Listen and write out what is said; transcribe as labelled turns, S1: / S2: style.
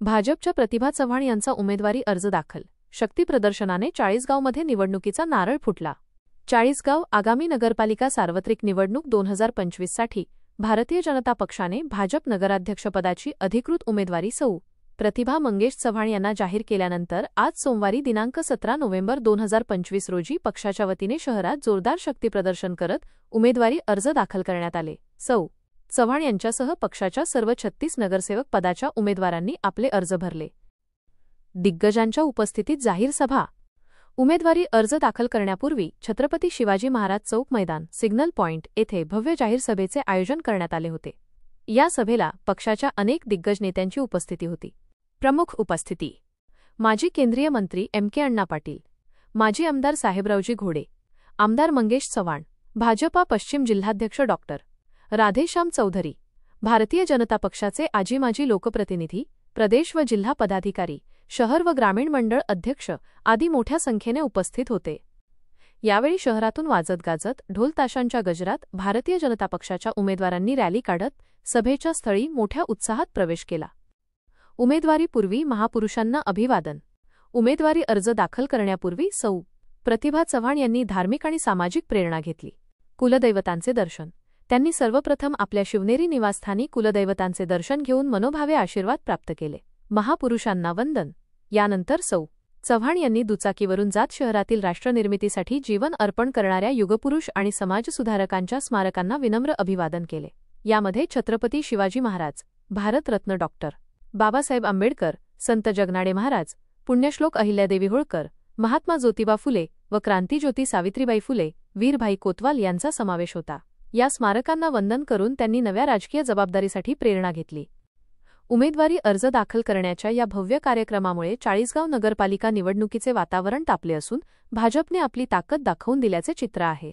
S1: भाजपच्या प्रतिभा चव्हाण यांचा उमेदवारी अर्ज दाखल. शक्तीप्रदर्शनाने चाळीसगावमध्ये निवडणुकीचा नारळ फुटला. चाळीसगाव आगामी नगरपालिका सार्वत्रिक निवडणूक 2025 साठी भारतीय जनता पक्षाने भाजप नगराध्यक्षपदाची अधिकृत उमेदवारी सौ. प्रतिभा मंगेश चव्हाण यांना जाहीर केल्यानंतर आज सोमवारी दिनांक 17 नोव्हेंबर 2025 रोजी पक्षाच्या वतीने शहरात जोरदार शक्तीप्रदर्शन करत उमेदवारी अर्ज दाखल करण्यात आले. सौ. चव्हाण यांच्यासह पक्षाच्या सर्व 36 नगरसेवक पदाच्या उमेदवारांनी आपले अर्ज भरले. दिग्गजांच्या उपस्थितीत जाहीर सभा. उमेदवारी अर्ज दाखल करण्यापूर्वी छत्रपती शिवाजी महाराज चौक मैदान सिग्नल पॉइंट येथे भव्य जाहीर सभेचे आयोजन करण्यात आले होते. या सभेला पक्षाच्या अनेक दिग्गज नेत्यांची उपस्थिती होती. प्रमुख उपस्थिती: माजी केंद्रीय मंत्री के अण्णा पाटील, माजी आमदार साहेबरावजी घोडे, आमदार मंगेश चव्हाण, भाजपा पश्चिम जिल्हाध्यक्ष डॉ. राधेश्याम चौधरी, भारतीय जनता पक्षाचे माजी लोकप्रतिनिधी, प्रदेश व जिल्हा पदाधिकारी, शहर व ग्रामीण मंडळ अध्यक्ष आदी मोठ्या संख्येने उपस्थित होते. यावेळी शहरातून वाजत गाजत ढोल ताशांच्या गजरात भारतीय जनता पक्षाच्या उमेदवारांनी रॅली काढत सभेच्या स्थळी मोठ्या उत्साहात प्रवेश केला. उमेदवारीपूर्वी महापुरुषांना अभिवादन. उमेदवारी अर्ज दाखल करण्यापूर्वी सौ. प्रतिभा चव्हाण यांनी धार्मिक आणि सामाजिक प्रेरणा घेतली. कुलदैवतांचे दर्शन. त्यांनी सर्वप्रथम आपल्या शिवनेरी निवासस्थानी कुलदैवतांचे दर्शन घेऊन मनोभावे आशीर्वाद प्राप्त केले. महापुरुषांना वंदन. यानंतर सौ. चव्हाण यांनी दुचाकीवरून जात शहरातील राष्ट्रनिर्मितीसाठी जीवन अर्पण करणाऱ्या युगपुरुष आणि समाजसुधारकांच्या स्मारकांना विनम्र अभिवादन केले. यामध्ये छत्रपती शिवाजी महाराज, भारतरत्न डॉ. बाबासाहेब आंबेडकर, संत जगनाडे महाराज, पुण्यश्लोक अहिल्यादेवी होळकर, महात्मा ज्योतिबा फुले व क्रांतिज्योती सावित्रीबाई फुले, वीरभाई कोतवाल यांचा समावेश होता. या स्मारकांना वंदन करून त्यांनी नव्या राजकीय जबाबदारीसाठी प्रेरणा घेतली. उमेदवारी अर्ज दाखल करण्याच्या या भव्य कार्यक्रमामुळे चाळीसगाव नगरपालिका निवडणुकीचे वातावरण तापले असून भाजपने आपली ताकद दाखवून दिल्याचे चित्र आहे.